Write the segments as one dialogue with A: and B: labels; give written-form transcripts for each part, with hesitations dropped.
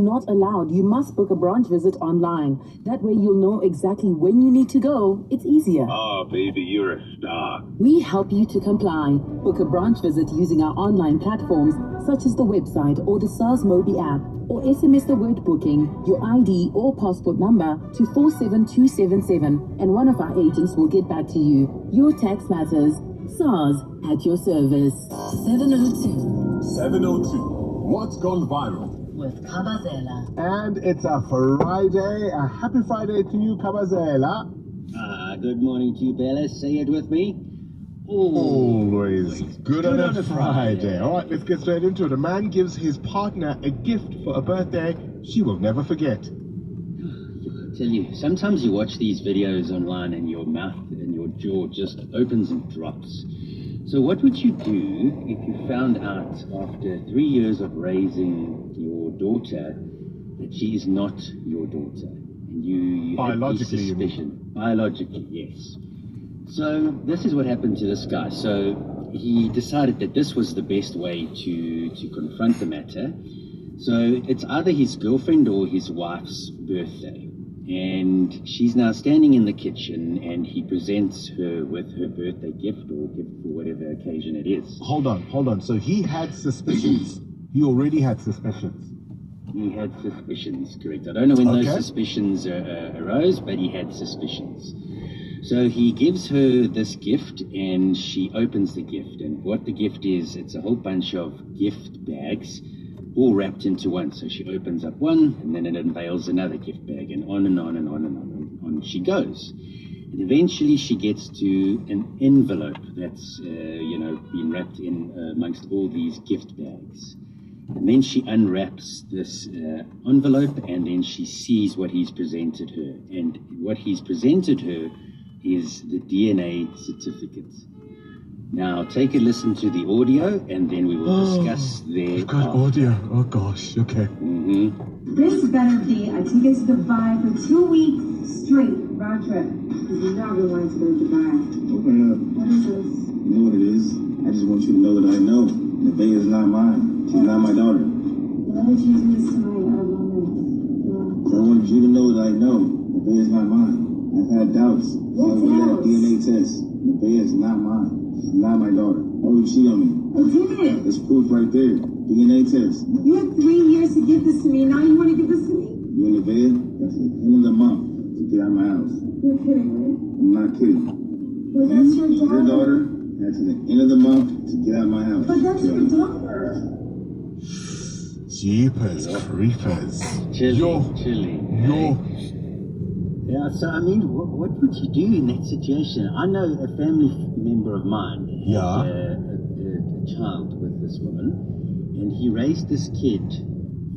A: not allowed. You must book a branch visit online. That way you'll know exactly when you need to go. It's easier.
B: Oh, baby, you're a star.
A: We help you to comply. Book a branch visit using our online platforms, such as the website or the SARS Mobi app, or SMS the word booking, your ID or passport number to 47277, and one of our agents will get back to you. Your tax matters. SARS at your service. 702.
C: 702. What's gone viral?
A: With Kabazela.
C: And it's a Friday. A happy Friday to you, Kabazela.
D: Good morning to you, Bella. Say it with me.
C: Always good on a Friday. All right, let's get straight into it. A man gives his partner a gift for a birthday she will never forget.
D: I tell you, sometimes you watch these videos online and your mouth and your jaw just opens and drops. So what would you do if you found out after 3 years of raising your daughter that she is not your daughter? And you
C: biologically,
D: have suspicion. Biologically, yes. So this is what happened to this guy. So he decided that this was the best way to confront the matter. So it's either his girlfriend or his wife's birthday. And she's now standing in the kitchen and he presents her with her birthday gift or gift for whatever occasion it is.
C: Hold on. So he had suspicions. He already had suspicions.
D: He had suspicions, correct. I don't know when those suspicions arose, but he had suspicions. So he gives her this gift and she opens the gift. And what the gift is, it's a whole bunch of gift bags all wrapped into one. So she opens up one and then it unveils another gift bag and on and on and on and on and on she goes. And eventually she gets to an envelope that's, been wrapped in amongst all these gift bags. And then she unwraps this envelope and then she sees what he's presented her. And what he's presented her is the DNA certificate. Now take a listen to the audio and then we will discuss their...
C: You've got audio. Oh gosh, okay.
E: This better be a ticket to Dubai for 2 weeks straight, round trip. Because you know I've been wanting to go to Dubai.
F: Open it up.
E: What is this?
F: You know what it is? I just want you to know that I know. Navigator is not mine. She's not my daughter.
E: Why would you do this to my woman?
F: So I want you to know that I know. Navigator is not mine. I've had doubts.
E: What doubts?
F: DNA test. Navigator is not mine. She's not my daughter. Why would you cheat on me?
E: I didn't.
F: There's proof right there. DNA test.
E: You had 3 years to give this to me. Now you want to give this to me?
F: You and Navigator, that's the end of the month to get out of my house.
E: You're kidding me.
F: I'm not kidding.
E: But that's your daughter.
F: Your daughter, that's the end of the month to get out of my house.
E: But that's your daughter.
C: Jeepers creepers.
D: Chilly. Yeah, so I mean, what would you do in that situation? I know a family member of mine had a child with this woman, and he raised this kid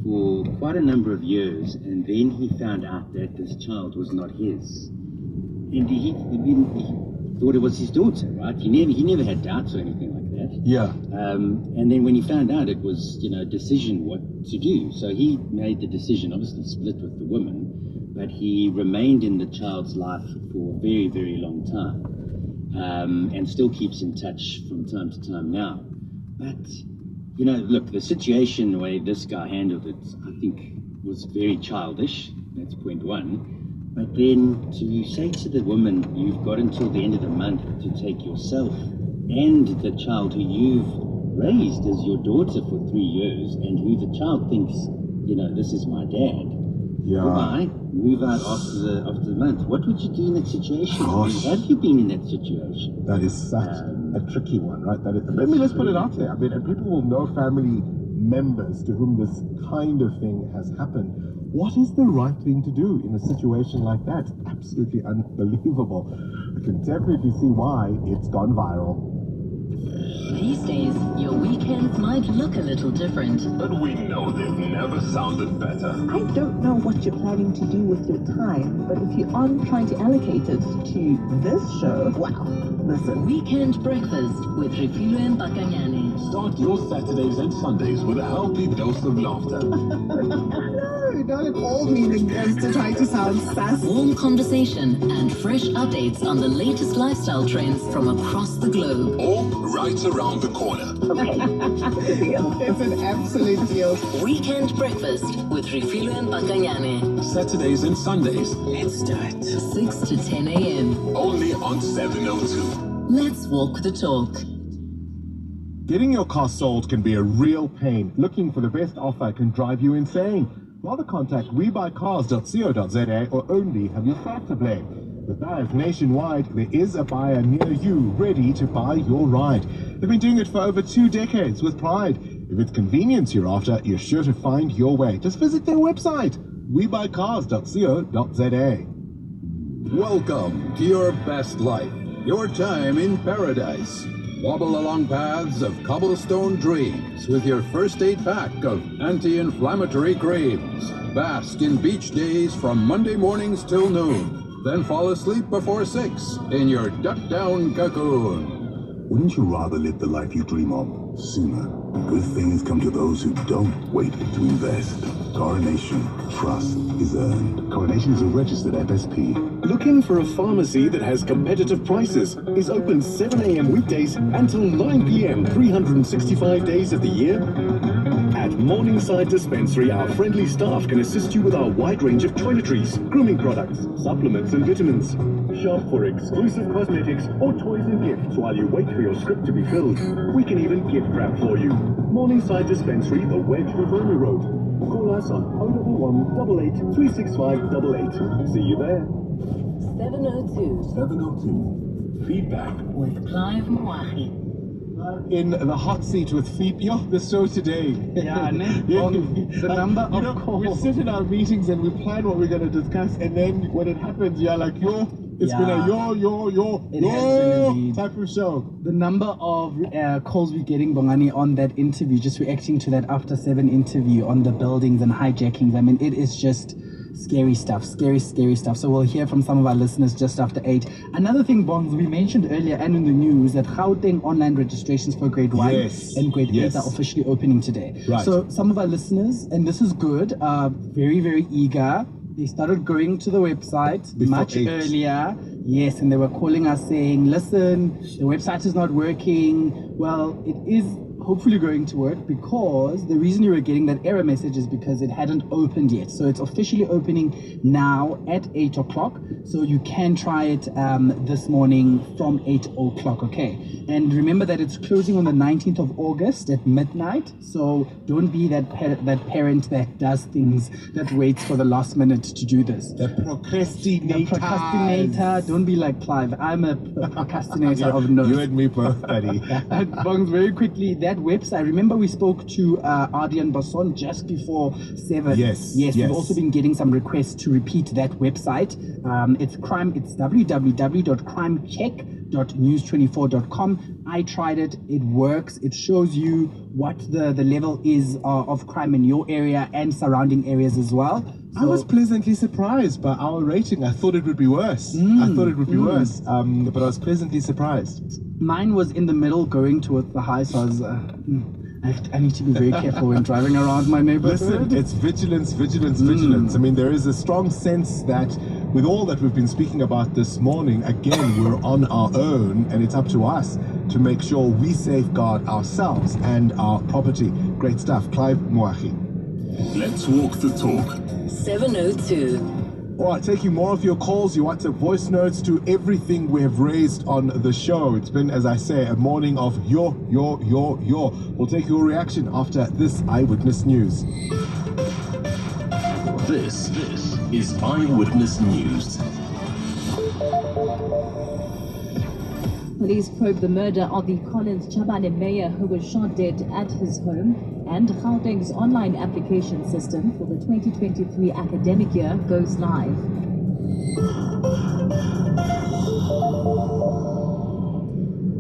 D: for quite a number of years, and then he found out that this child was not his. And he thought it was his daughter, right? He never had doubts or anything like that.
C: Yeah.
D: And then when he found out, it was, a decision what to do. So he made the decision, obviously split with the woman, but he remained in the child's life for a very, very long time, and still keeps in touch from time to time now. But, look, the situation, the way this guy handled it, I think was very childish. That's point one. But then to say to the woman, you've got until the end of the month to take yourself and the child who you've raised as your daughter for 3 years and who the child thinks, this is my dad.
C: Yeah.
D: Goodbye. Move out after the month. What would you do in that situation?
C: Gosh.
D: Have you been in that situation?
C: That is such a tricky one, right? Let's put it out there. And people will know family members to whom this kind of thing has happened. What is the right thing to do in a situation like that? Absolutely unbelievable. I can definitely see why it's gone viral.
G: These days, your weekends might look a little different.
H: But we know they've never sounded better.
I: I don't know what you're planning to do with your time, but if you aren't trying to allocate it to this show, wow, listen.
G: Weekend Breakfast with Refilo and Bakanyane.
H: Start your Saturdays and Sundays with a healthy dose of laughter.
I: No, got it all meaning just to try to sound sassy.
G: Warm conversation and fresh updates on the latest lifestyle trends from across the globe.
H: All right around the corner.
I: It's an absolute deal.
G: Weekend breakfast with Rifilo and Bakanyane.
H: Saturdays and Sundays.
G: Let's do it. 6 to 10 a.m.
H: Only on 702.
G: Let's walk the talk.
C: Getting your car sold can be a real pain. Looking for the best offer can drive you insane. Rather contact webuycars.co.za or only have your flat to blame. With buyers nationwide, there is a buyer near you ready to buy your ride. They've been doing it for over 2 decades with pride. If it's convenience you're after, you're sure to find your way. Just visit their website, webuycars.co.za.
J: Welcome to your best life, your time in paradise. Wobble along paths of cobblestone dreams with your first aid pack of anti-inflammatory creams. Bask in beach days from Monday mornings till noon. Then fall asleep before 6 in your duck-down cocoon.
K: Wouldn't you rather live the life you dream of sooner? Good things come to those who don't wait to invest. Coronation Trust is earned.
C: Coronation is a registered FSP.
L: Looking for a pharmacy that has competitive prices, is open 7 a.m. weekdays until 9 p.m. 365 days of the year? At Morningside Dispensary, our friendly staff can assist you with our wide range of toiletries, grooming products, supplements and vitamins. Shop for exclusive cosmetics or toys and gifts while you wait for your script to be filled. We can even gift wrap for you. Morningside Dispensary, the Wedge Riverina Road. Call us on 011 88 365 88. See you there.
G: 702.
K: 702.
L: Feedback
G: with Clive Mwahi.
C: In the hot seat with Phoebe. The show today.
M: Yeah, the number of calls.
C: We sit in our meetings and we plan what we're going to discuss, and then when it happens, you're like, it's been a type of show.
M: The number of calls we're getting, Bongani, on that interview, just reacting to that After 7 interview on the buildings and hijackings. I mean, it is just scary stuff. So we'll hear from some of our listeners just after 8. Another thing, Bongs, we mentioned earlier and in the news that Gauteng online registrations for grade 1 and grade 8 are officially opening today.
C: Right.
M: So some of our listeners, and this is good, are very, very eager. They started going to the website much earlier. Yes, and they were calling us saying, listen, the website is not working. Well, it is hopefully going to work, because the reason you were getting that error message is because it hadn't opened yet. So it's officially opening now at 8 o'clock. So you can try it this morning from 8 o'clock, okay? And remember that it's closing on the 19th of August at midnight. So don't be that parent that does things, that waits for the last minute to do this.
C: The procrastinator.
M: Don't be like Clive. I'm a procrastinator of note.
C: You and me both, buddy.
M: Bongs, very quickly, that website, remember we spoke to Ardian Basson just before 7.
C: Yes.
M: We've also been getting some requests to repeat that website. It's www.crimecheck.news24.com. I tried it. It works. It shows you what the level is of crime in your area and surrounding areas as well.
C: I was pleasantly surprised by our rating. I thought it would be worse. But I was pleasantly surprised.
M: Mine was in the middle, going towards the high, so I was... I need to be very careful when driving around my neighborhood.
C: Listen, it's vigilance. I mean, there is a strong sense that with all that we've been speaking about this morning, again, we're on our own, and it's up to us to make sure we safeguard ourselves and our property. Great stuff. Clive Mwahi.
H: Let's walk the talk.
G: 702.
C: All right, taking more of your calls. You want to voice notes to everything we have raised on the show. It's been, as I say, a morning of your. We'll take your reaction after this Eyewitness News.
H: This is Eyewitness News.
N: Police probe the murder of the Collins Chabane mayor who was shot dead at his home, and Gauteng's online application system for the 2023 academic year goes live.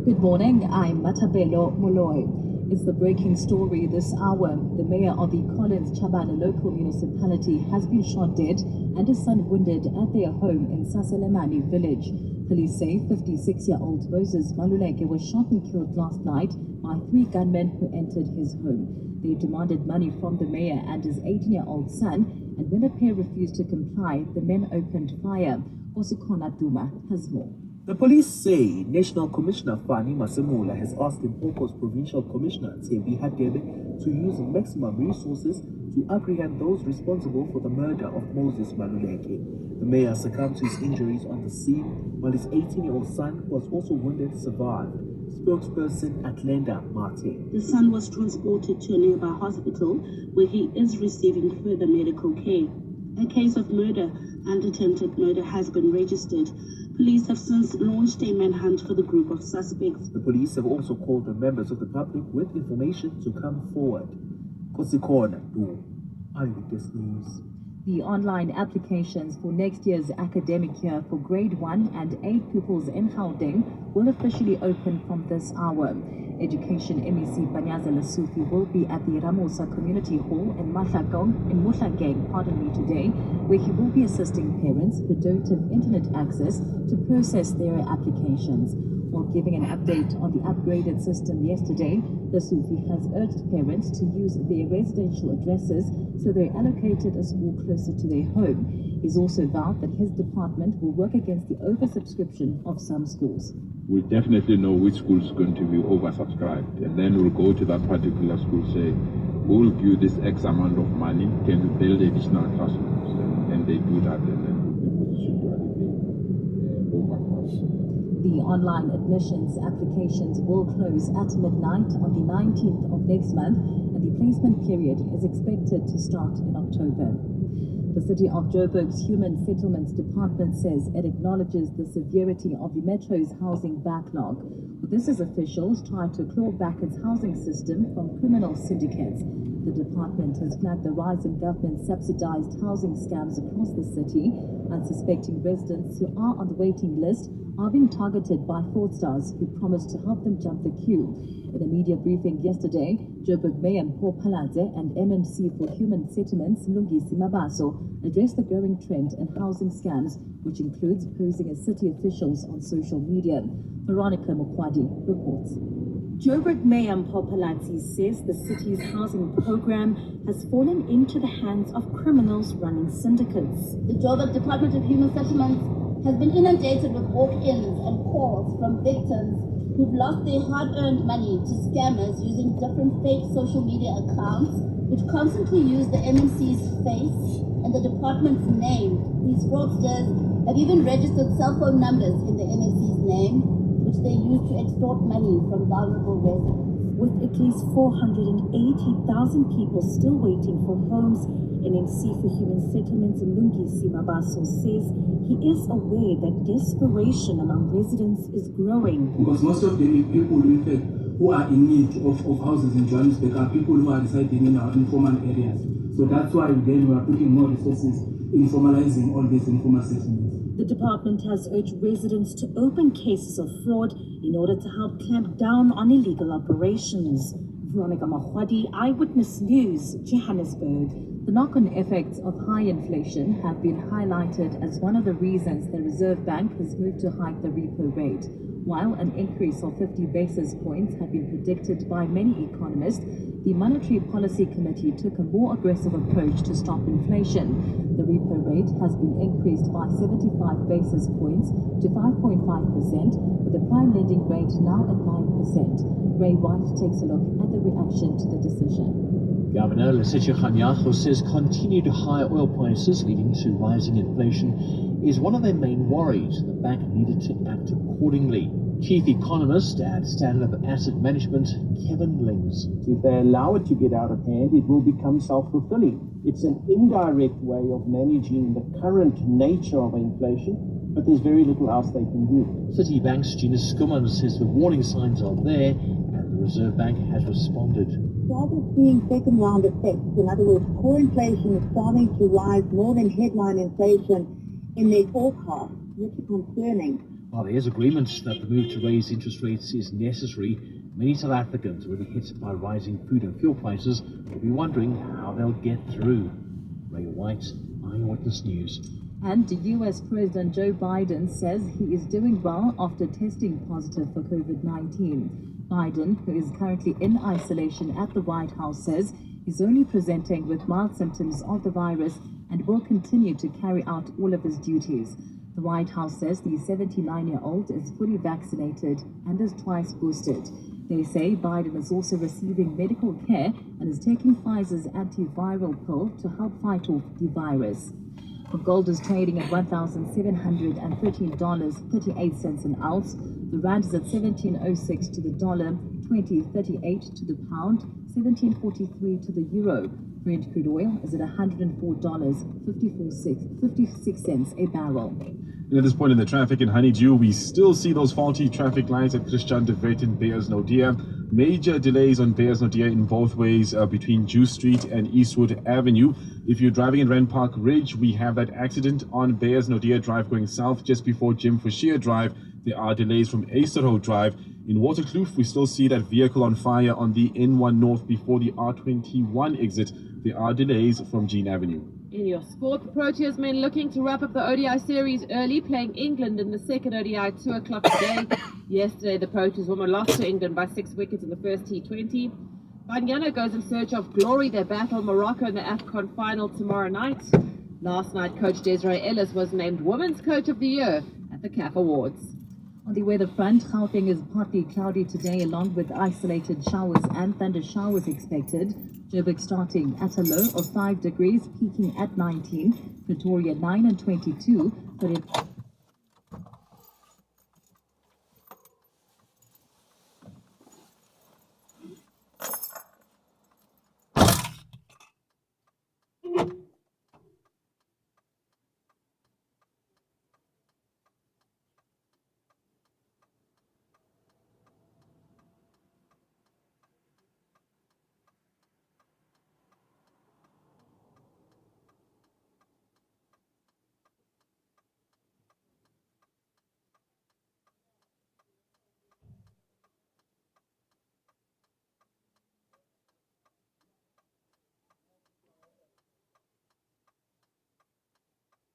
N: Good morning, I'm Matabelo Moloi. It's the breaking story this hour. The mayor of the Collins Chabane local municipality has been shot dead and his son wounded at their home in Saselemani village. Police say 56-year-old Moses Maluleke was shot and killed last night by 3 gunmen who entered his home. They demanded money from the mayor and his 18-year-old son, and when the pair refused to comply, the men opened fire. Osikona Duma has more.
O: The police say National Commissioner Fani Masemula has asked Limpopo's Provincial Commissioner Tsebi Hadebe to use maximum resources to apprehend those responsible for the murder of Moses Maluleke. The mayor succumbed to his injuries on the scene, while his 18-year-old son, who was also wounded, survived. Spokesperson Atlenda Mate.
P: The son was transported to a nearby hospital where he is receiving further medical care. A case of murder and attempted murder has been registered. Police have since launched a manhunt for the group of suspects.
O: The police have also called on members of the public with information to come forward. Kosikona Du, Eyewitness News.
N: The online applications for next year's academic year for grade 1 and 8 pupils in Gauteng will officially open from this hour. Education MEC Panyaza Lasufi will be at the Ramosa Community Hall in Mahlagong, today, where he will be assisting parents who don't have internet access to process their applications. While giving an update on the upgraded system yesterday, Lasufi has urged parents to use their residential addresses so they're allocated a school closer to their home. He's also vowed that his department will work against the oversubscription of some schools.
Q: We'll definitely know which school is going to be oversubscribed, and then we'll go to that particular school, say, we'll give you this X amount of money, can you build additional classrooms? And they do that, and then we'll be positioned to
N: The online admissions applications will close at midnight on the 19th of next month, and the placement period is expected to start in October. The City of Joburg's Human Settlements Department says it acknowledges the severity of the Metro's housing backlog. But this as officials try to claw back its housing system from criminal syndicates. The department has flagged the rise in government-subsidized housing scams across the city, and suspecting residents who are on the waiting list are being targeted by fraudsters who promise to help them jump the queue. In a media briefing yesterday, Joburg Mayor Paul Paladze and MMC for Human Settlements Lungisi Mabaso addressed the growing trend in housing scams, which includes posing as city officials on social media. Veronica Mukwadi reports.
R: Joburg Mayor Paul Paladze says the city's housing program has fallen into the hands of criminals running syndicates.
S: The Joburg Department of Human Settlements has been inundated with walk-ins and calls from victims who've lost their hard-earned money to scammers using different fake social media accounts, which constantly use the MMC's face and the department's name. These fraudsters have even registered cell phone numbers in the MMC's name, which they use to extort money from vulnerable residents.
R: With at least 480,000 people still waiting for homes, NMC for Human Settlements Lungisi Mabaso says he is aware that desperation among residents is growing.
T: Because most of the people who are in need of houses in Johannesburg are people who are residing in our informal areas. So that's why again we are putting more resources in formalizing all these informal settlements.
R: The department has urged residents to open cases of fraud in order to help clamp down on illegal operations. Veronica Mahwadi, Eyewitness News, Johannesburg.
N: The knock-on effects of high inflation have been highlighted as one of the reasons the Reserve Bank has moved to hike the repo rate. While an increase of 50 basis points had been predicted by many economists, the Monetary Policy Committee took a more aggressive approach to stop inflation. The repo rate has been increased by 75 basis points to 5.5%, with the prime lending rate now at 9%. Ray White takes a look at the reaction to the decision.
U: Governor Lesotho Kganyago says continued high oil prices leading to rising inflation is one of their main worries. The bank needed to act accordingly. Chief economist at Standard Asset Management, Kevin Lings.
V: If they allow it to get out of hand, it will become self-fulfilling. It's an indirect way of managing the current nature of inflation, but there's very little else they can do.
U: Citibank's Gina Skuman says the warning signs are there and the Reserve Bank has responded.
W: Rather seeing second-round effects, in other words, core inflation is starting to rise more than headline inflation in their forecast, which is concerning.
U: While there is agreement that the move to raise interest rates is necessary, many South Africans already hit by rising food and fuel prices will be wondering how they'll get through. Ray White, Eyewitness News.
N: And US President Joe Biden says he is doing well after testing positive for COVID-19. Biden, who is currently in isolation at the White House, says he's only presenting with mild symptoms of the virus and will continue to carry out all of his duties. The White House says the 79-year-old is fully vaccinated and is twice boosted. They say Biden is also receiving medical care and is taking Pfizer's antiviral pill to help fight off the virus. Gold is trading at $1,713.38 an ounce. The rand is at 17.06 to the dollar, 20.38 to the pound, 17.43 to the euro. Brent crude oil is at $104.56 a barrel.
A: And at this point in the traffic in Honeydew, we still see those faulty traffic lights at Christian Daveyton, Beyersnodere. Major delays on Beyersnodere in both ways between Jew Street and Eastwood Avenue. If you're driving in Rand Park Ridge, we have that accident on Beyersnodere Drive going south just before Jim Forshire Drive. There are delays from Acerho Drive. In Waterkloof, we still see that vehicle on fire on the N1 North before the R21 exit. There are delays from Jean Avenue.
B: In your sport, the Proteas men looking to wrap up the ODI series early, playing England in the second ODI at 2 o'clock today. Yesterday, the Proteas women lost to England by 6 wickets in the first T20. Banyana goes in search of glory. They battle Morocco in the AFCON final tomorrow night. Last night, Coach Desiree Ellis was named Women's Coach of the Year at the CAF Awards.
N: On the weather front, Gauteng is partly cloudy today, along with isolated showers and thunder showers expected. Joburg starting at a low of 5 degrees, peaking at 19. Pretoria 9 and 22.